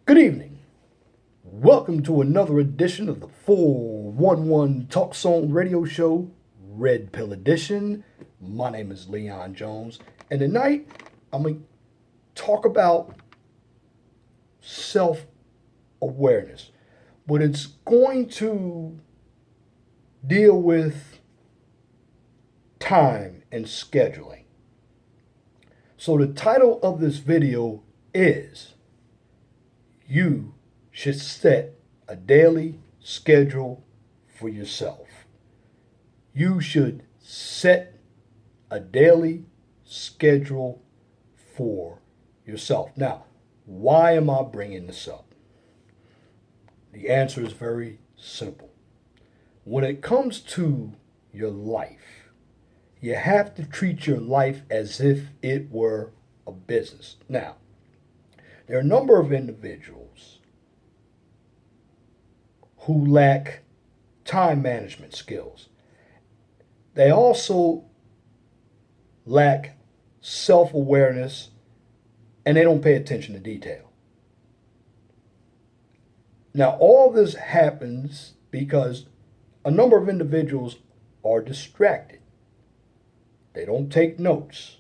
Good evening. Welcome to another edition of the 411 Talk Song Radio Show, Red Pill Edition. My name is Leon Jones, and tonight I'm going to talk about self awareness, but it's going to deal with time and scheduling. So, the title of this video is You Should Set a Daily Schedule for Yourself. You should set a daily schedule for yourself. Now, why am I bringing this up? The answer is very simple. When it comes to your life, you have to treat your life as if it were a business. Now, there are a number of individuals who lack time management skills. They also lack self-awareness, and they don't pay attention to detail. Now, all this happens because a number of individuals are distracted. They don't take notes.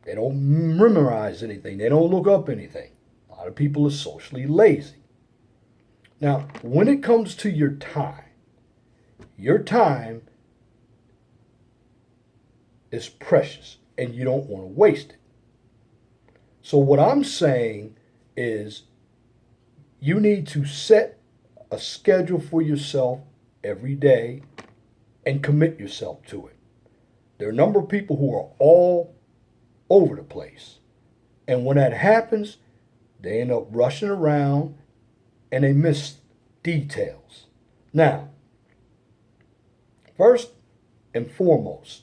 They don't memorize anything. They don't look up anything. A lot of people are socially lazy. Now, when it comes to your time is precious and you don't want to waste it. So what I'm saying is you need to set a schedule for yourself every day and commit yourself to it. There are a number of people who are all over the place. And when that happens, they end up rushing around and they miss details. Now, first and foremost,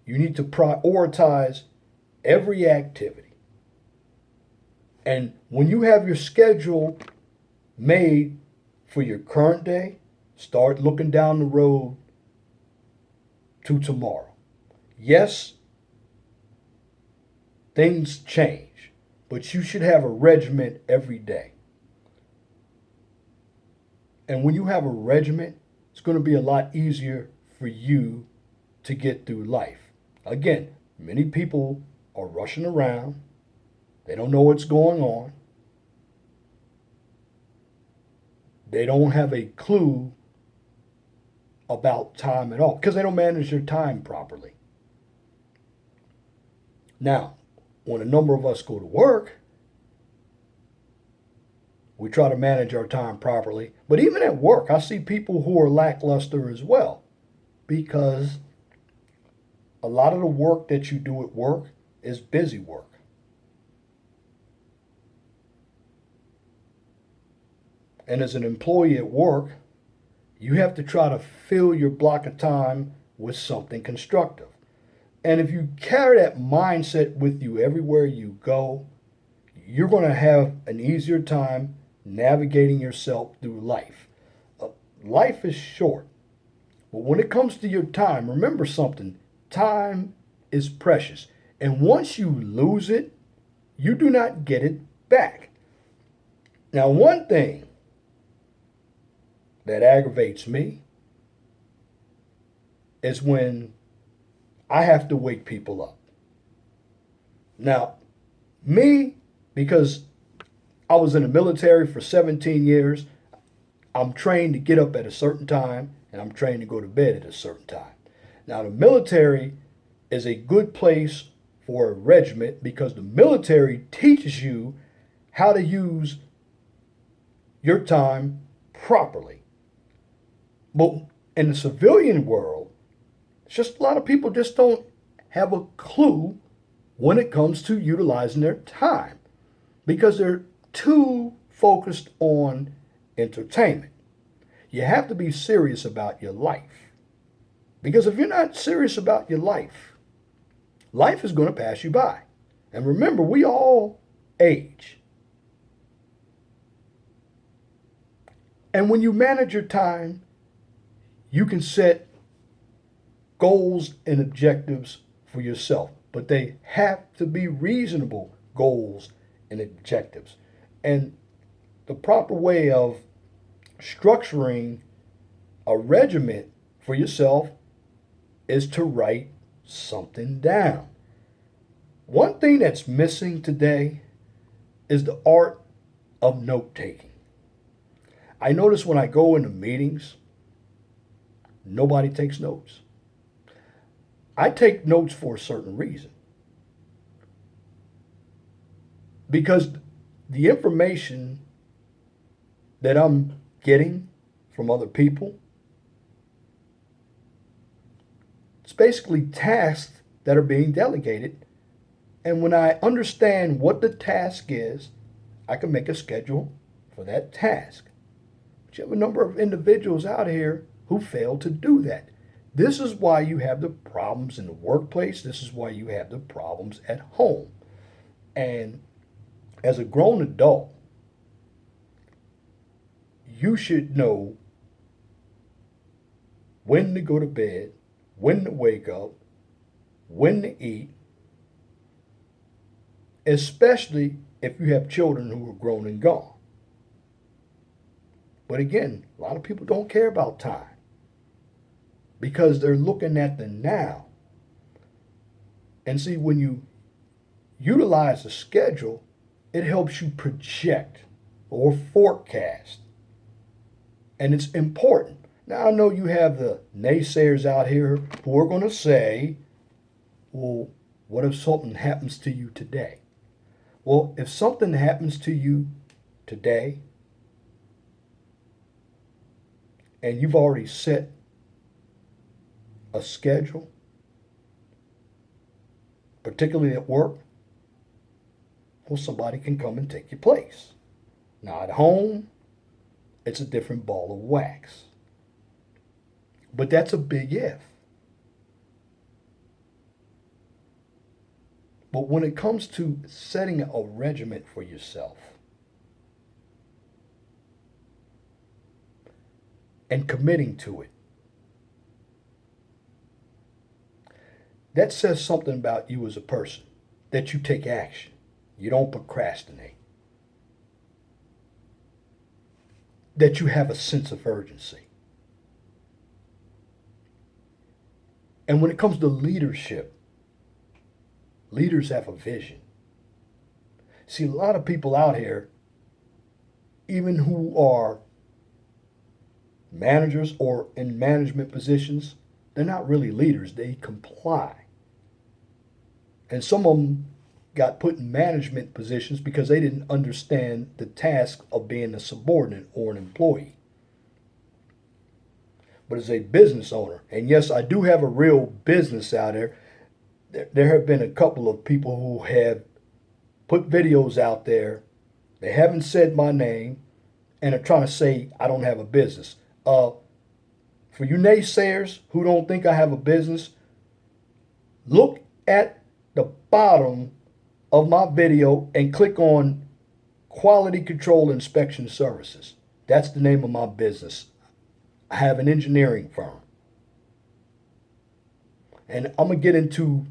you need to prioritize every activity. And when you have your schedule made for your current day, start looking down the road to tomorrow. Yes, things change, but you should have a regimen every day. And when you have a regimen, it's going to be a lot easier for you to get through life. Again, many people are rushing around. They don't know what's going on. They don't have a clue about time at all because they don't manage their time properly. Now, when a number of us go to work, we try to manage our time properly. But even at work, I see people who are lackluster as well because a lot of the work that you do at work is busy work. And as an employee at work, you have to try to fill your block of time with something constructive. And if you carry that mindset with you everywhere you go, you're going to have an easier time navigating yourself through life. Life is short. But when it comes to your time, remember something. Time is precious. And once you lose it, you do not get it back. Now, one thing that aggravates me is when I have to wake people up. Now, me, because I was in the military for 17 years, I'm trained to get up at a certain time and I'm trained to go to bed at a certain time. Now, the military is a good place for a regiment because the military teaches you how to use your time properly. But in the civilian world, it's just a lot of people just don't have a clue when it comes to utilizing their time because they're too focused on entertainment. You have to be serious about your life because if you're not serious about your life, life is going to pass you by. And remember, we all age. And when you manage your time, you can set goals and objectives for yourself, but they have to be reasonable goals and objectives. And the proper way of structuring a regiment for yourself is to write something down. One thing that's missing today is the art of note taking. I notice when I go into meetings, nobody takes notes. I take notes for a certain reason because the information that I'm getting from other people, it's basically tasks that are being delegated. And when I understand what the task is, I can make a schedule for that task. But you have a number of individuals out here who fail to do that. This is why you have the problems in the workplace. This is why you have the problems at home. And as a grown adult, you should know when to go to bed, when to wake up, when to eat, especially if you have children who are grown and gone. But again, a lot of people don't care about time because they're looking at the now. And see, when you utilize a schedule, it helps you project or forecast. And it's important. Now, I know you have the naysayers out here who are going to say, well, what if something happens to you today? Well, if something happens to you today and you've already set a schedule, particularly at work, well, somebody can come and take your place. Now, at home, it's a different ball of wax. But that's a big if. But when it comes to setting a regiment for yourself and committing to it, that says something about you as a person, that you take action. You don't procrastinate. That you have a sense of urgency. And when it comes to leadership, leaders have a vision. See, a lot of people out here, even who are managers or in management positions, they're not really leaders. They comply. And some of them got put in management positions because they didn't understand the task of being a subordinate or an employee. But as a business owner, and yes, I do have a real business out there, there have been a couple of people who have put videos out there. They haven't said my name and are trying to say I don't have a business. For you naysayers who don't think I have a business, look at the bottom of my video and click on Quality Control Inspection Services. That's the name of my business. I have an engineering firm. And I'm going to get into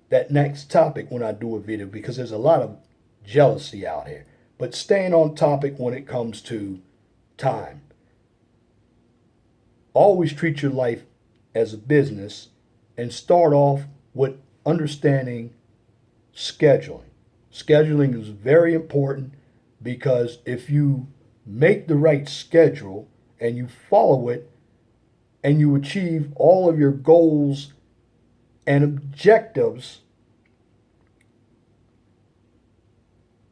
that next topic when I do a video because there's a lot of jealousy out here. But staying on topic when it comes to time. Always treat your life as a business and start off with understanding scheduling. Scheduling is very important because if you make the right schedule and you follow it and you achieve all of your goals and objectives,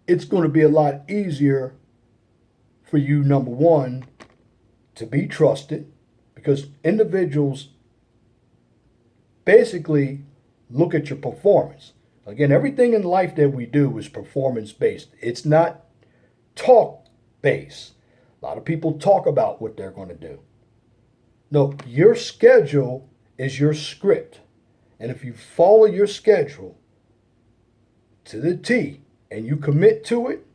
it's going to be a lot easier for you, number one, to be trusted because individuals basically look at your performance. Again, everything in life that we do is performance-based. It's not talk-based. A lot of people talk about what they're going to do. No, your schedule is your script. And if you follow your schedule to the T and you commit to it,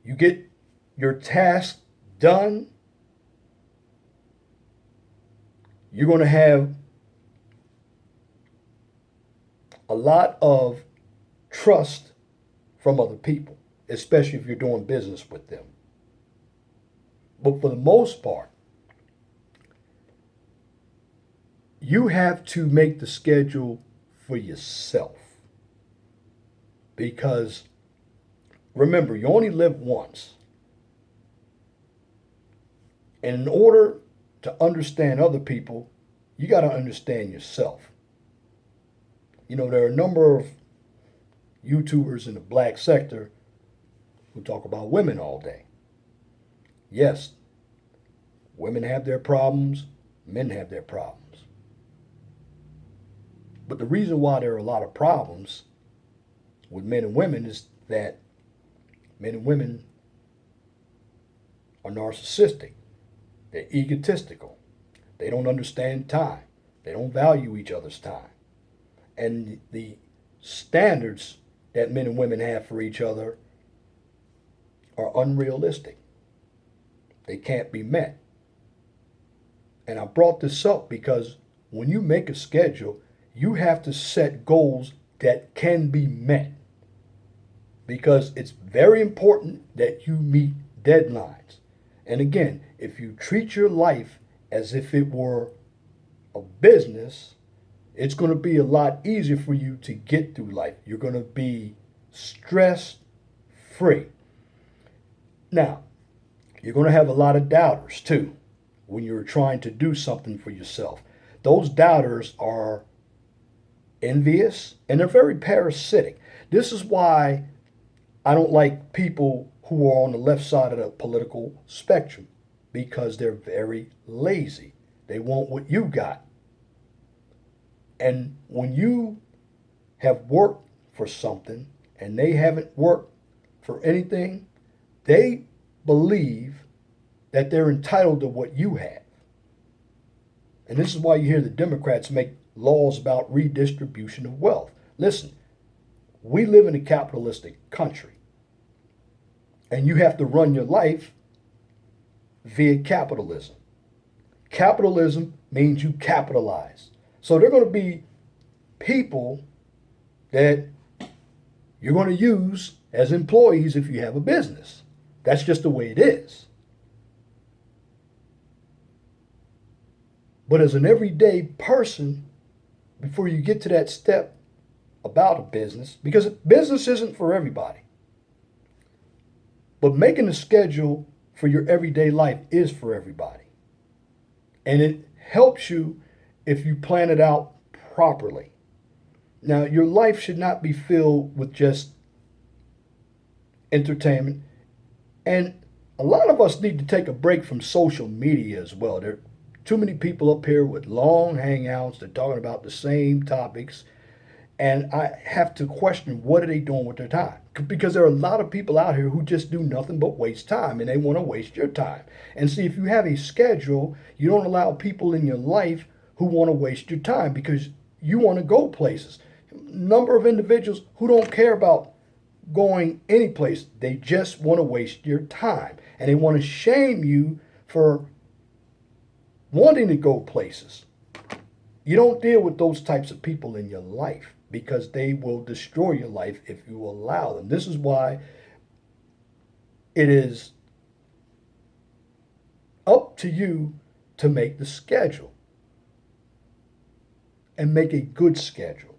you get your task done, you're going to have a lot of trust from other people, especially if you're doing business with them. But for the most part, you have to make the schedule for yourself. Because remember, you only live once. And in order to understand other people, you got to understand yourself. There are a number of YouTubers in the black sector who talk about women all day. Yes, women have their problems, men have their problems. But the reason why there are a lot of problems with men and women is that men and women are narcissistic. They're egotistical. They don't understand time. They don't value each other's time. And the standards that men and women have for each other are unrealistic. They can't be met. And I brought this up because when you make a schedule, you have to set goals that can be met. Because it's very important that you meet deadlines. And again, if you treat your life as if it were a business, it's going to be a lot easier for you to get through life. You're going to be stress free. Now, you're going to have a lot of doubters too when you're trying to do something for yourself. Those doubters are envious and they're very parasitic. This is why I don't like people who are on the left side of the political spectrum, because they're very lazy. They want what you got. And when you have worked for something and they haven't worked for anything, they believe that they're entitled to what you have. And this is why you hear the Democrats make laws about redistribution of wealth. Listen, we live in a capitalistic country. And you have to run your life via capitalism. Capitalism means you capitalize. So there are going to be people that you're going to use as employees if you have a business. That's just the way it is. But as an everyday person, before you get to that step about a business, because business isn't for everybody. But making a schedule for your everyday life is for everybody. And it helps you if you plan it out properly. Now, your life should not be filled with just entertainment. And a lot of us need to take a break from social media as well. There are too many people up here with long hangouts. They're talking about the same topics. And I have to question, what are they doing with their time? Because there are a lot of people out here who just do nothing but waste time, and they want to waste your time. And see, if you have a schedule, you don't allow people in your life who want to waste your time because you want to go places. Number of individuals who don't care about going any place. They just want to waste your time. And they want to shame you for wanting to go places. You don't deal with those types of people in your life, because they will destroy your life if you allow them. This is why it is up to you to make the schedule and make a good schedule,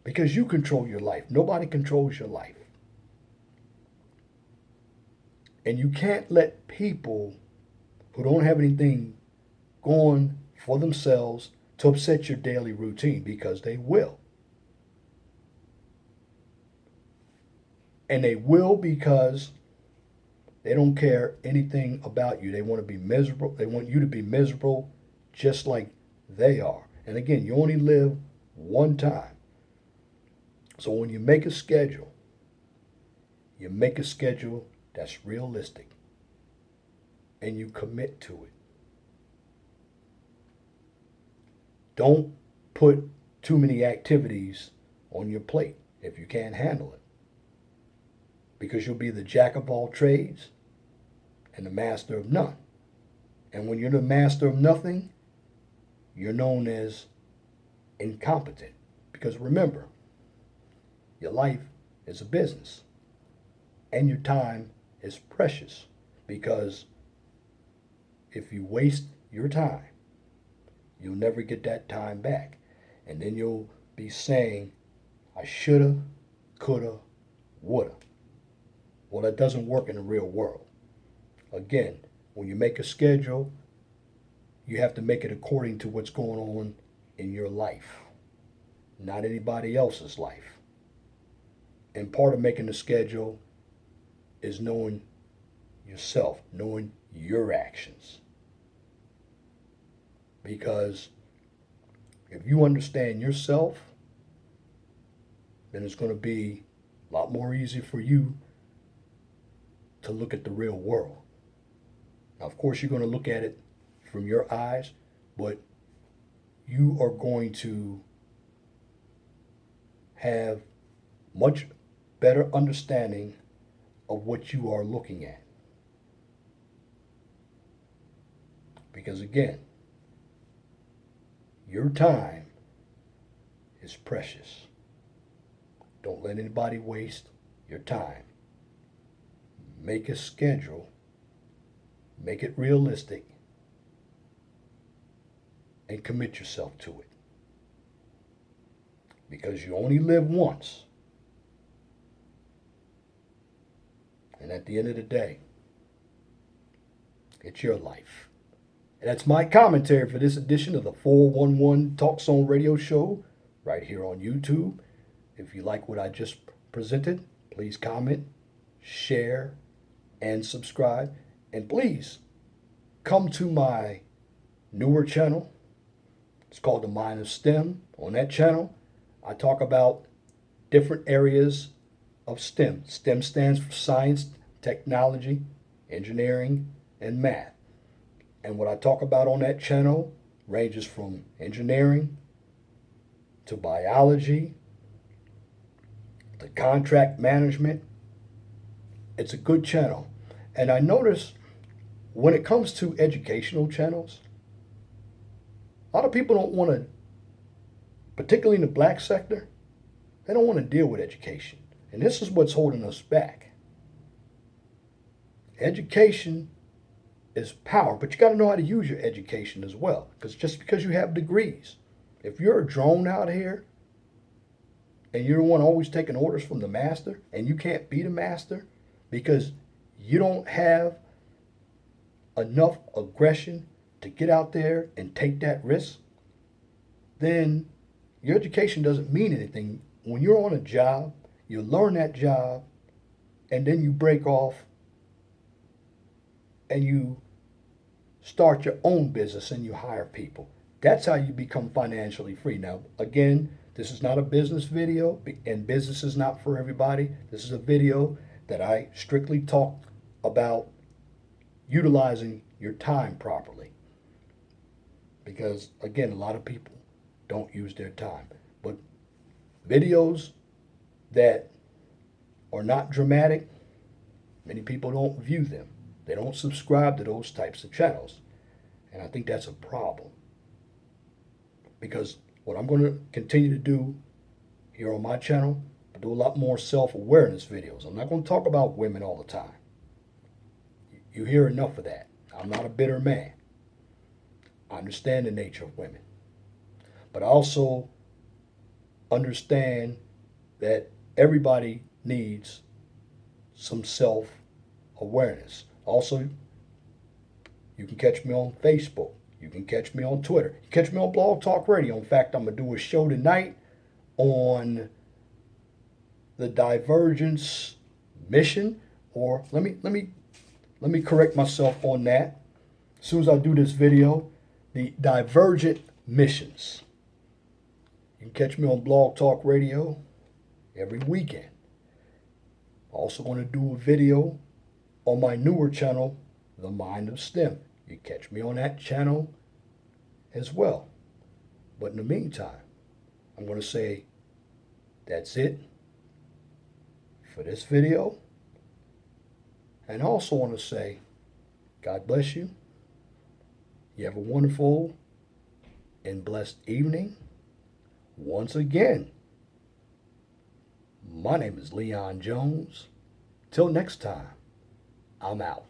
because you control your life. Nobody controls your life. And you can't let people who don't have anything going for themselves to upset your daily routine, because they will. And they will because they don't care anything about you. They want to be miserable. They want you to be miserable just like they are. And again, you only live one time. So when you make a schedule, you make a schedule that's realistic and you commit to it. Don't put too many activities on your plate if you can't handle it, because you'll be the jack of all trades and the master of none. And when you're the master of nothing, you're known as incompetent. Because remember, your life is a business. And your time is precious, because if you waste your time, you'll never get that time back. And then you'll be saying, I shoulda, coulda, woulda. Well, that doesn't work in the real world. Again, when you make a schedule, you have to make it according to what's going on in your life, not anybody else's life. And part of making a schedule is knowing yourself, knowing your actions. Because if you understand yourself, then it's going to be a lot more easy for you to look at the real world. Now, of course, you're going to look at it from your eyes, but you are going to have much better understanding of what you are looking at. Because again, your time is precious. Don't let anybody waste your time. Make a schedule. Make it realistic. And commit yourself to it. Because you only live once. And at the end of the day, it's your life. And that's my commentary for this edition of the 411 Talk Zone Radio Show right here on YouTube. If you like what I just presented, please comment, share, and subscribe. And please come to my newer channel. It's called The Mind of STEM. On that channel, I talk about different areas of STEM. STEM stands for science, technology, engineering, and math. And what I talk about on that channel ranges from engineering to biology to contract management. It's a good channel. And I notice when it comes to educational channels, a lot of people don't want to, particularly in the black sector, they don't want to deal with education. And this is what's holding us back. Education is power, but you got to know how to use your education as well. Because just because you have degrees, if you're a drone out here and you're the one always taking orders from the master and you can't be the master because you don't have enough aggression to get out there and take that risk, then your education doesn't mean anything. When you're on a job, you learn that job, and then you break off and you start your own business and you hire people. That's how you become financially free. Now, again, this is not a business video, and business is not for everybody. This is a video that I strictly talk about utilizing your time properly. Because, again, a lot of people don't use their time. But videos that are not dramatic, many people don't view them. They don't subscribe to those types of channels. And I think that's a problem. Because what I'm going to continue to do here on my channel, I do a lot more self-awareness videos. I'm not going to talk about women all the time. You hear enough of that. I'm not a bitter man. I understand the nature of women. But I also understand that everybody needs some self-awareness. Also, you can catch me on Facebook. You can catch me on Twitter. You can catch me on Blog Talk Radio. In fact, I'm going to do a show tonight on the divergence mission. Or let me correct myself on that. As soon as I do this video, the divergent missions. You can catch me on Blog Talk Radio every weekend. Also going to do a video on my newer channel, The Mind of STEM. You catch me on that channel as well. But in the meantime, I'm going to say that's it for this video. And I also want to say, God bless you. You have a wonderful and blessed evening. Once again, my name is Leon Jones. Till next time, I'm out.